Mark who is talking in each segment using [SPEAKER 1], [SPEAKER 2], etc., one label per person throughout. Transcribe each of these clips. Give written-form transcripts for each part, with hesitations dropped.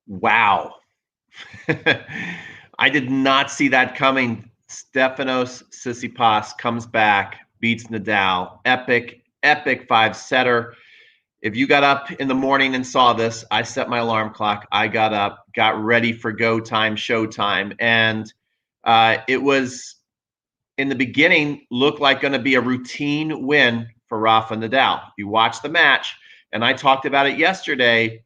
[SPEAKER 1] Wow. I did not see that coming. Stefanos Tsitsipas comes back, beats Nadal. Epic, epic five-setter. If you got up in the morning and saw this, I set my alarm clock. I got up, got ready for go time, show time. And it was, in the beginning, looked like going to be a routine win for Rafa Nadal. You watch the match, and I talked about it yesterday.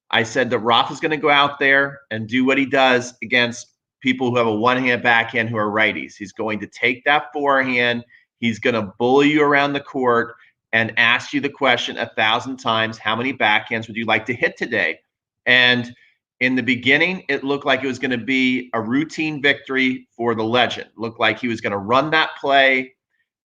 [SPEAKER 1] I said that Rafa's going to go out there and do what he does against people who have a one-hand backhand who are righties. He's going to take that forehand. He's going to bully you around the court and ask you the question 1,000 times, how many backhands would you like to hit today? And in the beginning, it looked like it was going to be a routine victory for the legend. It looked like he was going to run that play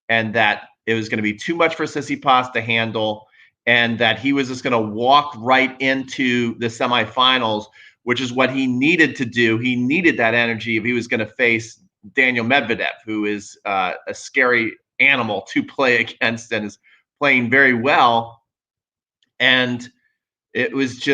[SPEAKER 1] and that it was going to be too much for Tsitsipas to handle, and that he was just going to walk right into the semifinals, which is what he needed to do. He needed that energy if he was going to face Daniel Medvedev, who is a scary animal to play against and is playing very well. And it was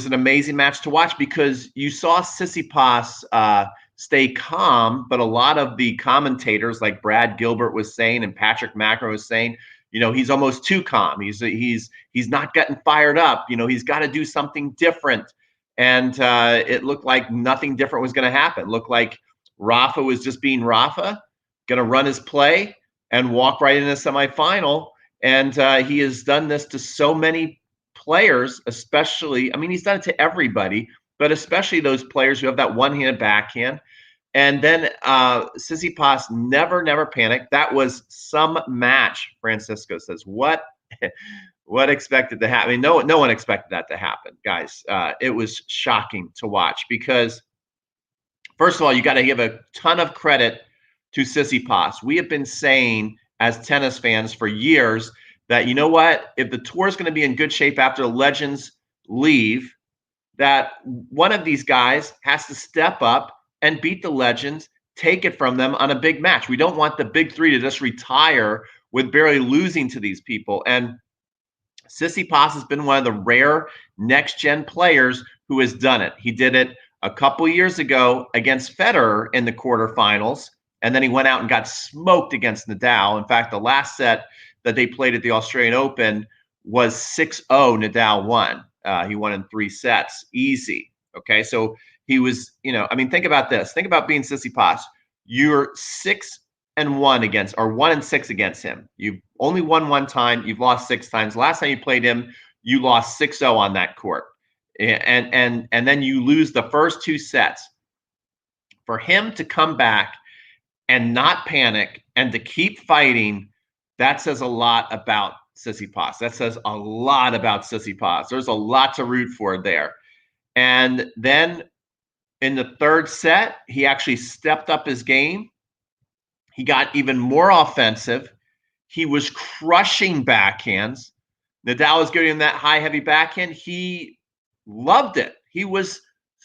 [SPEAKER 1] an amazing match to watch because you saw Tsitsipas stay calm, but a lot of the commentators, like Brad Gilbert was saying and Patrick McEnroe was saying, he's almost too calm. He's not getting fired up. He's got to do something different. And it looked like nothing different was going to happen. It looked like Rafa was just being Rafa, going to run his play and walk right into the semifinal. And he has done this to so many players, especially, he's done it to everybody, but especially those players who have that one-handed backhand. And then Tsitsipas never panicked. That was some match, Francisco says. What expected to happen? No one expected that to happen, guys. It was shocking to watch because, first of all, you got to give a ton of credit to Tsitsipas. We have been saying as tennis fans for years that, you know what, if the tour is going to be in good shape after the legends leave, that one of these guys has to step up and beat the legends, take it from them on a big match. We don't want the big three to just retire with barely losing to these people. And Tsitsipas has been one of the rare next-gen players who has done it. He did it a couple years ago against Federer in the quarterfinals, and then he went out and got smoked against Nadal. In fact, the last set that they played at the Australian Open was 6-0. Nadal won. He won in 3 sets, easy. Okay, so he was, think about this. Think about being Tsitsipas. You're 6-1 against, or 1-6 against him. You've only won 1 time. You've lost 6 times. Last time you played him, you lost 6-0 on that court, and then you lose the first 2 sets. For him to come back and not panic and to keep fighting, that says a lot about Tsitsipas. That says a lot about Tsitsipas. There's a lot to root for there. And then in the 3rd set, he actually stepped up his game. He got even more offensive. He was crushing backhands. Nadal was giving him that high, heavy backhand. He loved it. He was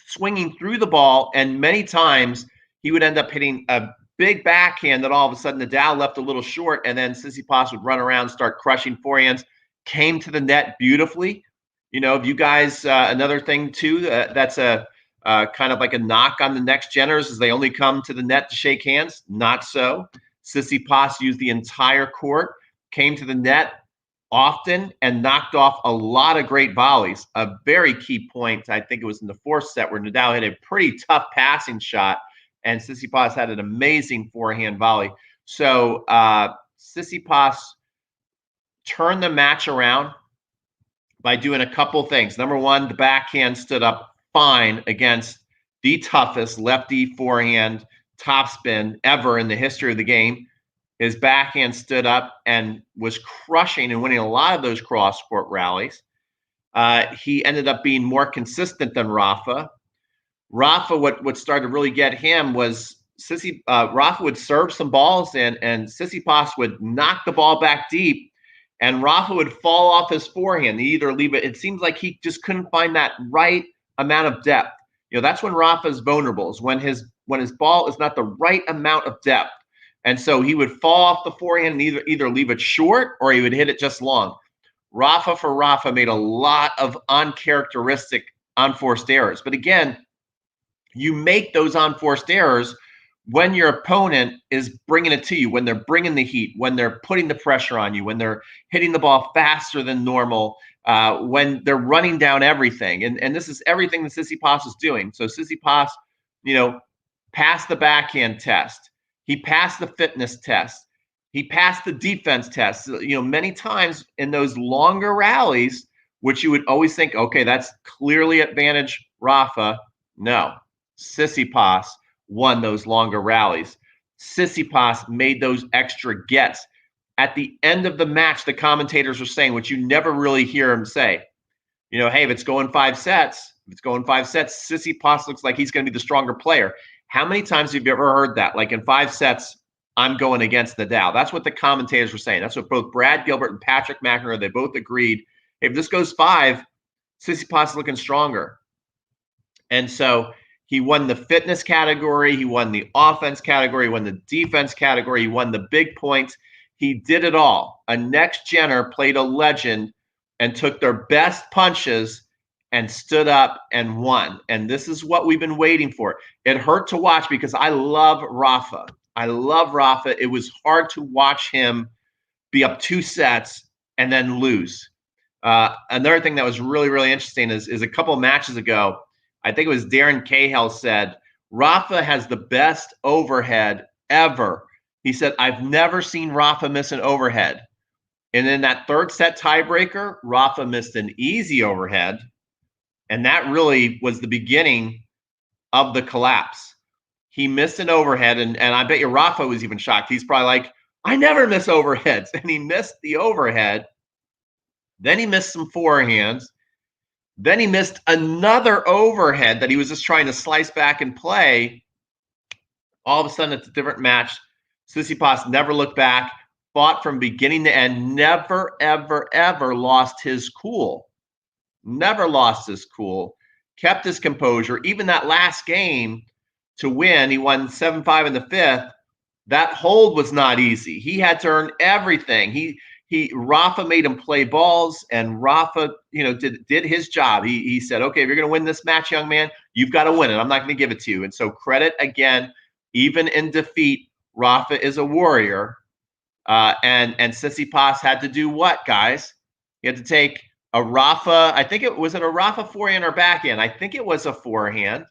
[SPEAKER 1] swinging through the ball, and many times he would end up hitting a big backhand that all of a sudden Nadal left a little short, and then Tsitsipas would run around, start crushing forehands, came to the net beautifully. If you guys, another thing too, that's a kind of like a knock on the next geners is they only come to the net to shake hands. Not so. Tsitsipas used the entire court, came to the net often, and knocked off a lot of great volleys. A very key point, I think it was in the 4th set, where Nadal hit a pretty tough passing shot, and Tsitsipas had an amazing forehand volley. So Tsitsipas turned the match around by doing a couple things. Number one, the backhand stood up fine against the toughest lefty forehand topspin ever in the history of the game. His backhand stood up and was crushing and winning a lot of those cross-court rallies. He ended up being more consistent than Rafa. Rafa, what started to really get him was Rafa would serve some balls in, and Tsitsipas would knock the ball back deep, and Rafa would fall off his forehand. He either leave it. It seems like he just couldn't find that right amount of depth. That's when Rafa's vulnerable, is when his ball is not the right amount of depth. And so he would fall off the forehand and either leave it short or he would hit it just long. Rafa made a lot of uncharacteristic unforced errors. But again, you make those unforced errors when your opponent is bringing it to you, when they're bringing the heat, when they're putting the pressure on you, when they're hitting the ball faster than normal, when they're running down everything. And this is everything that Tsitsipas is doing. So Tsitsipas, passed the backhand test. He passed the fitness test. He passed the defense test. Many times in those longer rallies, which you would always think, okay, that's clearly advantage Rafa. No, Tsitsipas won those longer rallies. Tsitsipas made those extra gets. At the end of the match, the commentators were saying, which you never really hear him say, hey, if it's going 5 sets, Tsitsipas looks like he's going to be the stronger player. How many times have you ever heard that? Like in 5 sets, I'm going against Nadal. That's what the commentators were saying. That's what both Brad Gilbert and Patrick McEnroe, they both agreed. If this goes 5, Tsitsipas is looking stronger. And so he won the fitness category. He won the offense category. He won the defense category. He won the big points. He did it all. A next-genner played a legend and took their best punches and stood up and won. And this is what we've been waiting for. It hurt to watch because I love Rafa. It was hard to watch him be up 2 sets and then lose. Another thing that was really, really interesting is a couple of matches ago, I think it was Darren Cahill said, Rafa has the best overhead ever. He said, I've never seen Rafa miss an overhead. And in that 3rd set tiebreaker, Rafa missed an easy overhead. And that really was the beginning of the collapse. He missed an overhead. And I bet you Rafa was even shocked. He's probably like, I never miss overheads. And he missed the overhead. Then he missed some forehands. Then he missed another overhead that he was just trying to slice back and play. All of a sudden, it's a different match. Tsitsipas never looked back, fought from beginning to end, never, ever, ever lost his cool. Never lost his cool, kept his composure. Even that last game to win, he won 7-5 in the 5th. That hold was not easy. He had to earn everything. Rafa made him play balls, and Rafa, did his job. He said, okay, if you're going to win this match, young man, you've got to win it. I'm not going to give it to you. And so credit again, even in defeat, Rafa is a warrior. And Tsitsipas had to do what, guys? He had to take a Rafa, I think it was a Rafa forehand or backhand. I think it was a forehand.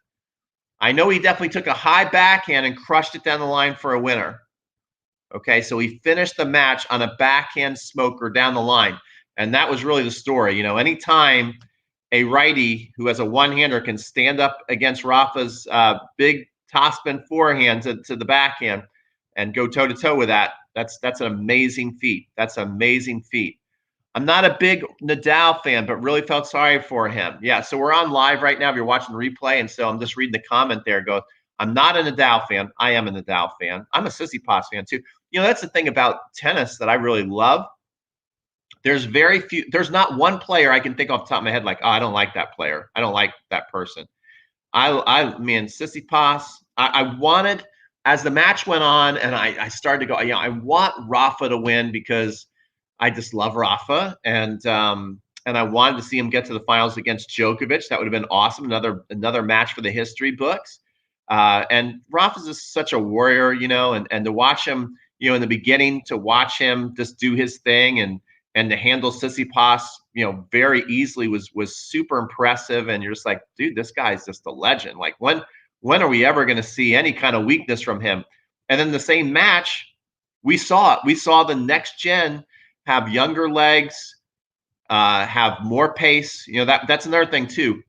[SPEAKER 1] I know he definitely took a high backhand and crushed it down the line for a winner. Okay, so he finished the match on a backhand smoker down the line. And that was really the story. Anytime a righty who has a one-hander can stand up against Rafa's big topspin forehand to the backhand and go toe-to-toe with that, that's an amazing feat. That's an amazing feat. I'm not a big Nadal fan, but really felt sorry for him. Yeah, so we're on live right now if you're watching the replay, and so I'm just reading the comment there. Go, I'm not a Nadal fan. I am a Nadal fan. I'm a Tsitsipas fan too. That's the thing about tennis that I really love. There's not one player I can think off the top of my head like, oh, I don't like that player. I don't like that person. Tsitsipas, I wanted, as the match went on and I started to go, I want Rafa to win because I just love Rafa, and I wanted to see him get to the finals against Djokovic. That would have been awesome. Another match for the history books. And Rafa's just such a warrior, and to watch him, in the beginning, to watch him just do his thing and to handle Tsitsipas, very easily was super impressive. And you're just like, dude, this guy's just a legend. Like when are we ever going to see any kind of weakness from him? And then the same match, we saw it. We saw the next gen have younger legs, have more pace. That's another thing too.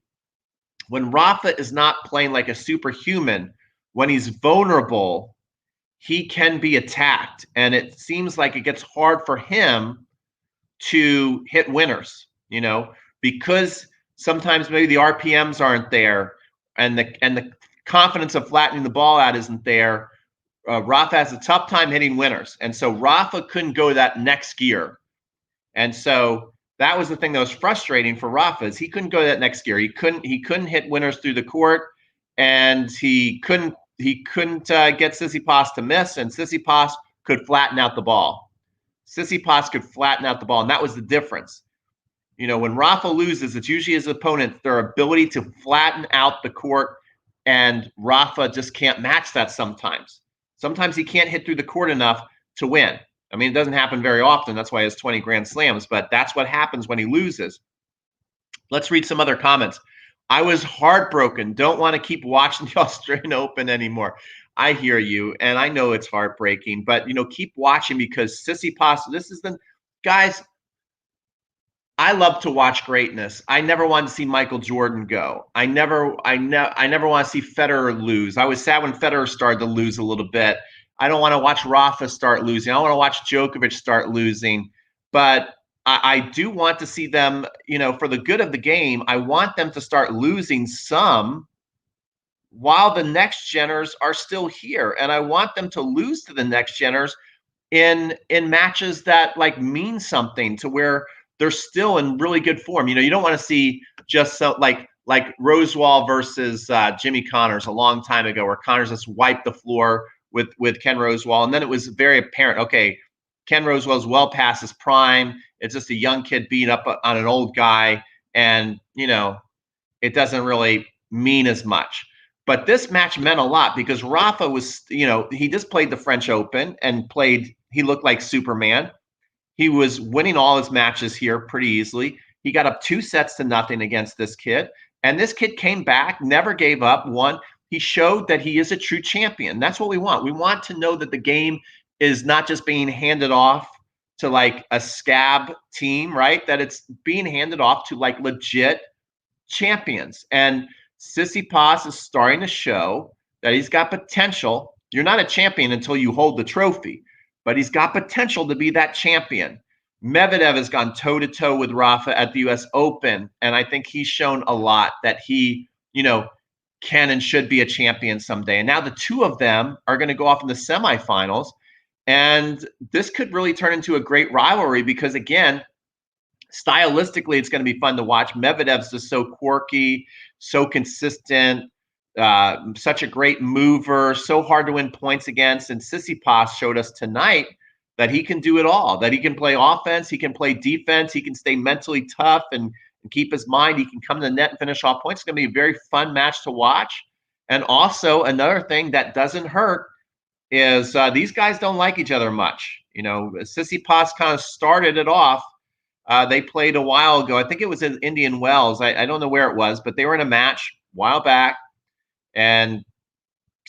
[SPEAKER 1] When Rafa is not playing like a superhuman, when he's vulnerable, he can be attacked. And it seems like it gets hard for him to hit winners, because sometimes maybe the RPMs aren't there and the confidence of flattening the ball out isn't there. Rafa has a tough time hitting winners. And so Rafa couldn't go that next gear. And so that was the thing that was frustrating for Rafa, is he couldn't go that next gear. He couldn't hit winners through the court, and he couldn't get Tsitsipas to miss, and Tsitsipas could flatten out the ball. And that was the difference. When Rafa loses, it's usually his opponent, their ability to flatten out the court, and Rafa just can't match that sometimes. Sometimes he can't hit through the court enough to win. I mean, it doesn't happen very often. That's why he has 20 Grand Slams, but that's what happens when he loses. Let's read some other comments. I was heartbroken. Don't want to keep watching the Australian Open anymore. I hear you, and I know it's heartbreaking, but keep watching because Tsitsipas. This is the guys. I love to watch greatness. I never wanted to see Michael Jordan go. I never want to see Federer lose. I was sad when Federer started to lose a little bit. I don't want to watch Rafa start losing. I don't want to watch Djokovic start losing. But I do want to see them, for the good of the game, I want them to start losing some while the next geners are still here. And I want them to lose to the next geners in matches that mean something, to where they're still in really good form. You don't want to see just like Rosewall versus Jimmy Connors a long time ago, where Connors just wiped the floor with Ken Rosewall, and then it was very apparent. Okay, Ken Rosewall's well past his prime. It's just a young kid beating up on an old guy, and it doesn't really mean as much. But this match meant a lot because Rafa was, he just played the French Open and he looked like Superman. He was winning all his matches here pretty easily. He got up 2-0 against this kid. And this kid came back, never gave up, won. He showed that he is a true champion. That's what we want. We want to know that the game is not just being handed off to a scab team, right? That it's being handed off to legit champions. And Tsitsipas is starting to show that he's got potential. You're not a champion until you hold the trophy, but he's got potential to be that champion. Medvedev has gone toe-to-toe with Rafa at the U.S. Open, and I think he's shown a lot that he, can and should be a champion someday. And now the two of them are going to go off in the semifinals, and this could really turn into a great rivalry because, again, stylistically, it's going to be fun to watch. Medvedev's just so quirky, so consistent, such a great mover, so hard to win points against. And Tsitsipas showed us tonight that he can do it all, that he can play offense, he can play defense, he can stay mentally tough and keep his mind. He can come to the net and finish off points. It's going to be a very fun match to watch. And also another thing that doesn't hurt is these guys don't like each other much. Tsitsipas kind of started it off. They played a while ago. I think it was in Indian Wells. I don't know where it was, but they were in a match a while back. And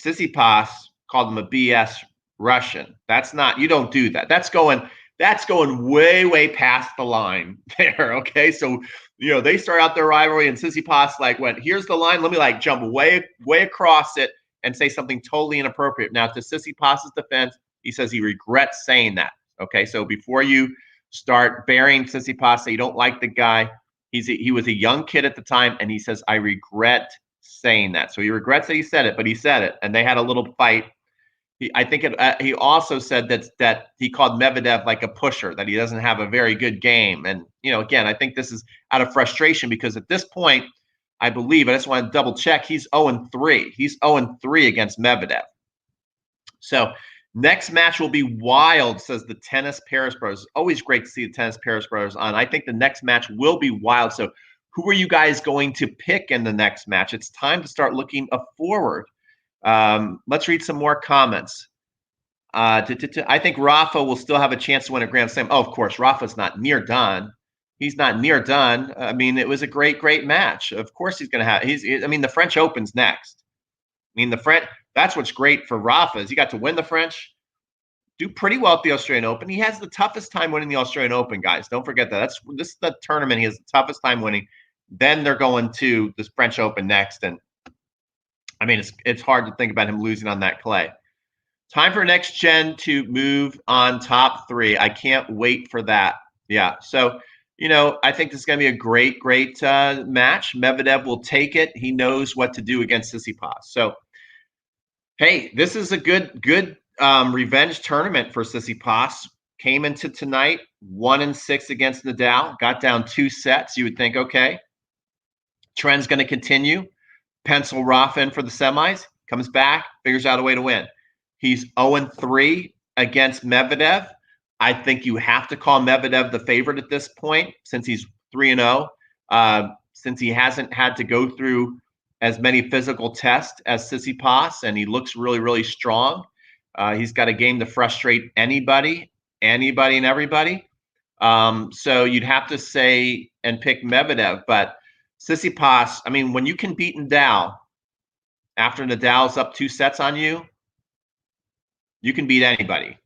[SPEAKER 1] Tsitsipas called him a BS Russian. That's not, you don't do that. That's going way, way past the line there. Okay. So, they start out their rivalry and Tsitsipas went, here's the line. Let me jump way, way across it and say something totally inappropriate. Now, to Tsitsipas's defense, he says he regrets saying that. Okay. So before you start burying Tsitsipas, say you don't like the guy, he was a young kid at the time, and he says, I regret saying that. So he regrets that he said it, but he said it, and they had a little fight. He also said that he called Medvedev a pusher, that he doesn't have a very good game. And, again, I think this is out of frustration because at this point, I believe, I just want to double check, he's 0-3. He's 0-3 against Medvedev. So next match will be wild, says the Tennis Paris Brothers. Always great to see the Tennis Paris Brothers on. I think the next match will be wild. So who are you guys going to pick in the next match? It's time to start looking forward. Let's read some more comments. I think Rafa will still have a chance to win a Grand Slam. Oh, of course, Rafa's not near done. He's not near done. I mean, it was a great, great match. Of course, he's going to have. The French Open's next. That's what's great for Rafa is he got to win the French, do pretty well at the Australian Open. He has the toughest time winning the Australian Open, guys. Don't forget that. This is the tournament he has the toughest time winning. Then they're going to this French Open next, and it's hard to think about him losing on that clay. Time for next gen to move on top three. I can't wait for that. Yeah. So, I think this is going to be a great, great match. Medvedev will take it. He knows what to do against Tsitsipas. So, hey, this is a good revenge tournament for Tsitsipas. Came into tonight 1-6 against Nadal. Got down 2 sets. You would think, okay, trend's going to continue. Pencil Rafa in for the semis. Comes back, figures out a way to win. He's 0-3 against Medvedev. I think you have to call Medvedev the favorite at this point since he's 3-0, since he hasn't had to go through as many physical tests as Tsitsipas, and he looks really, really strong. He's got a game to frustrate anybody and everybody. So you'd have to say and pick Medvedev, but Tsitsipas, I mean, when you can beat Nadal after Nadal's up 2 sets on you, you can beat anybody.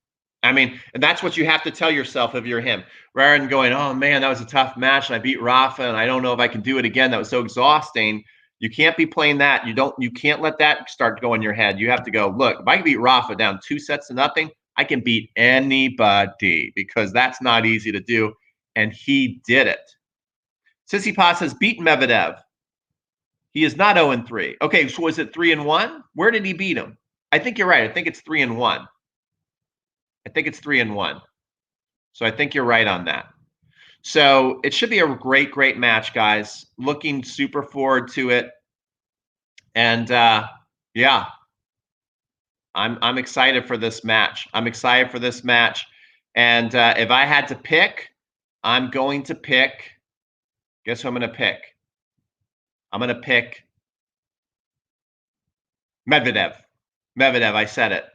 [SPEAKER 1] I mean, and that's what you have to tell yourself if you're him, rather than going, oh man, that was a tough match and I beat Rafa and I don't know if I can do it again. That was so exhausting. You can't be playing that. You can't let that start going in your head. You have to go, look, if I can beat Rafa down 2 sets to nothing, I can beat anybody, because that's not easy to do. And he did it. Tsitsipas has beaten Medvedev. He is not 0-3. Okay, so was it 3-1? Where did he beat him? I think you're right. I think it's 3-1. I think it's 3-1. So I think you're right on that. So it should be a great, great match, guys. Looking super forward to it. And yeah, I'm excited for this match. I'm excited for this match. And if I had to pick, I'm going to pick. Guess who I'm going to pick? I'm going to pick Medvedev. Medvedev, I said it.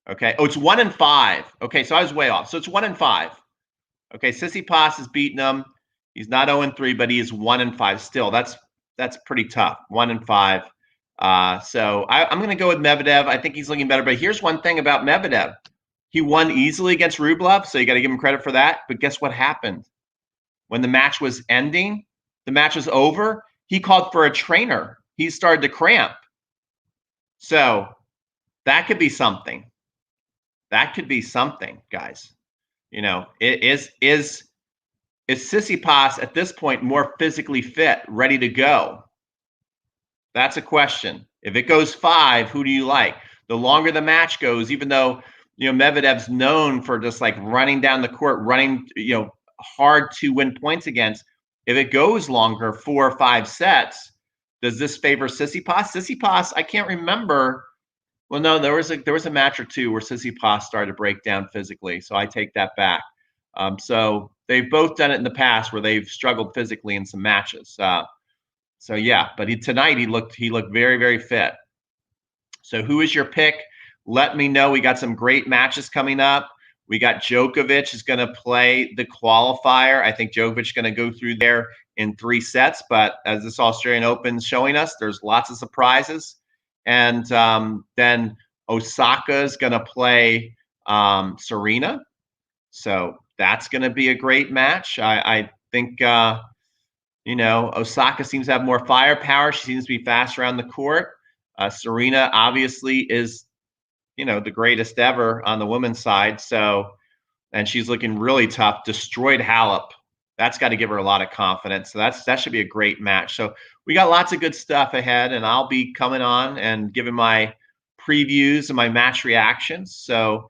[SPEAKER 1] Okay. Oh, it's 1-5. Okay, so I was way off. So it's 1-5. Okay, Tsitsipas has beaten him. He's not 0-3, but he is 1-5 still. That's pretty tough. 1-5. So I'm going to go with Medvedev. I think he's looking better. But here's one thing about Medvedev: he won easily against Rublev, so you got to give him credit for that. But guess what happened? When the match was ending, the match was over, he called for a trainer. He started to cramp. So that could be something. That could be something, guys. You know, is Tsitsipas at this point more physically fit, ready to go? That's a question. If it goes 5, who do you like? The longer the match goes, even though, you know, Medvedev's known for just like running down the court, running, you know, hard to win points against. If it goes longer, 4 or 5 sets, does this favor Tsitsipas? Tsitsipas, I can't remember. Well, no, there was a match or two where Tsitsipas started to break down physically, so I take that back. So they've both done it in the past where they've struggled physically in some matches. So yeah, but tonight he looked very, very fit. So who is your pick? Let me know. We got some great matches coming up. We got Djokovic is going to play the qualifier. I think Djokovic is going to go through there in 3 sets. But as this Australian Open is showing us, there's lots of surprises. And then Osaka is going to play Serena. So that's going to be a great match. I think, you know, Osaka seems to have more firepower. She seems to be fast around the court. Serena obviously is, you know, the greatest ever on the women's side. So, and she's looking really tough. Destroyed Halep. That's got to give her a lot of confidence. So that should be a great match. So we got lots of good stuff ahead, and I'll be coming on and giving my previews and my match reactions. So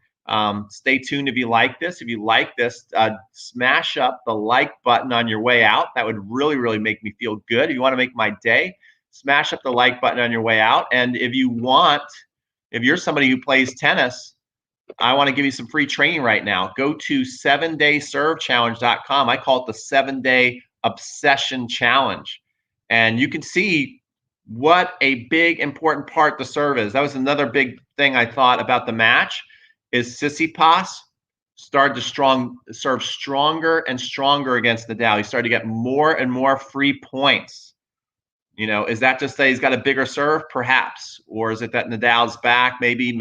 [SPEAKER 1] stay tuned if you like this. If you like this, smash up the like button on your way out. That would really, really make me feel good. If you want to make my day, smash up the like button on your way out. And if you're somebody who plays tennis, I want to give you some free training right now. Go to 7dayservechallenge.com. I call it the 7-day obsession challenge. And you can see what a big, important part the serve is. That was another big thing I thought about the match, is Tsitsipas started to serve stronger and stronger against Nadal. He started to get more and more free points. You know, is that just that he's got a bigger serve? Perhaps. Or is it that Nadal's back? Maybe.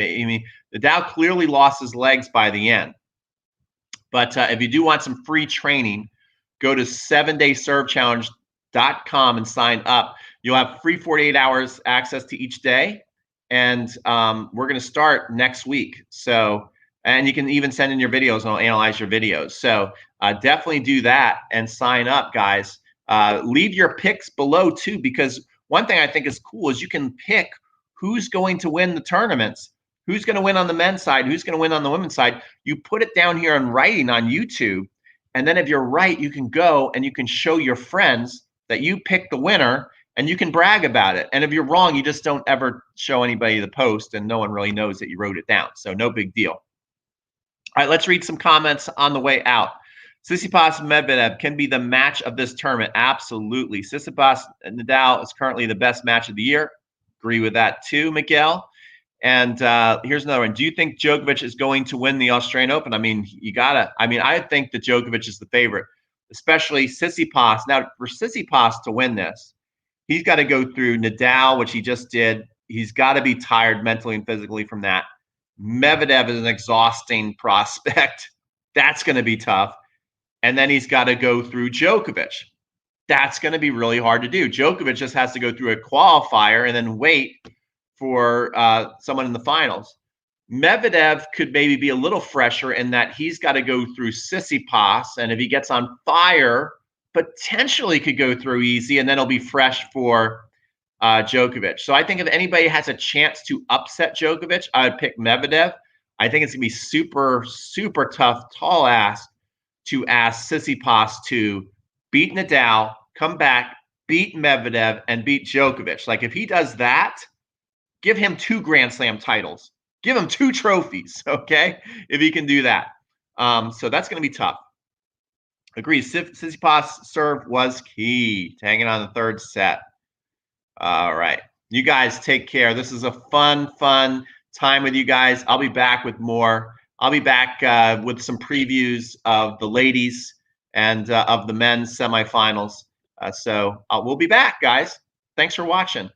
[SPEAKER 1] Nadal clearly lost his legs by the end. But if you do want some free training, go to 7dayservechallenge.com and sign up. You'll have free 48 hours access to each day. And we're going to start next week. So, and you can even send in your videos and I'll analyze your videos. So definitely do that and sign up, guys. Leave your picks below too, because one thing I think is cool is you can pick who's going to win the tournaments, who's going to win on the men's side, who's going to win on the women's side. You put it down here in writing on YouTube, and then if you're right, you can go and you can show your friends that you picked the winner, and you can brag about it. And if you're wrong, you just don't ever show anybody the post, and no one really knows that you wrote it down. So no big deal. All right, let's read some comments on the way out. Tsitsipas Medvedev can be the match of this tournament. Absolutely. Tsitsipas and Nadal is currently the best match of the year. Agree with that too, Miguel. And here's another one. Do you think Djokovic is going to win the Australian Open? I mean, I think that Djokovic is the favorite, especially Tsitsipas. Now, for Tsitsipas to win this, he's got to go through Nadal, which he just did. He's got to be tired mentally and physically from that. Medvedev is an exhausting prospect. That's going to be tough. And then he's got to go through Djokovic. That's going to be really hard to do. Djokovic just has to go through a qualifier and then wait for someone in the finals. Medvedev could maybe be a little fresher in that he's got to go through Tsitsipas, and if he gets on fire, potentially could go through easy, and then he'll be fresh for Djokovic. So I think if anybody has a chance to upset Djokovic, I would pick Medvedev. I think it's going to be super, super tough, tall ask to ask Tsitsipas to beat Nadal, come back, beat Medvedev, and beat Djokovic. Like if he does that, give him 2 Grand Slam titles. Give him 2 trophies, okay? If he can do that. So that's going to be tough. Agreed. Tsitsipas' serve was key to hanging on the 3rd set. All right. You guys take care. This is a fun time with you guys. I'll be back with more. I'll be back with some previews of the ladies and of the men's semifinals. So we'll be back, guys. Thanks for watching.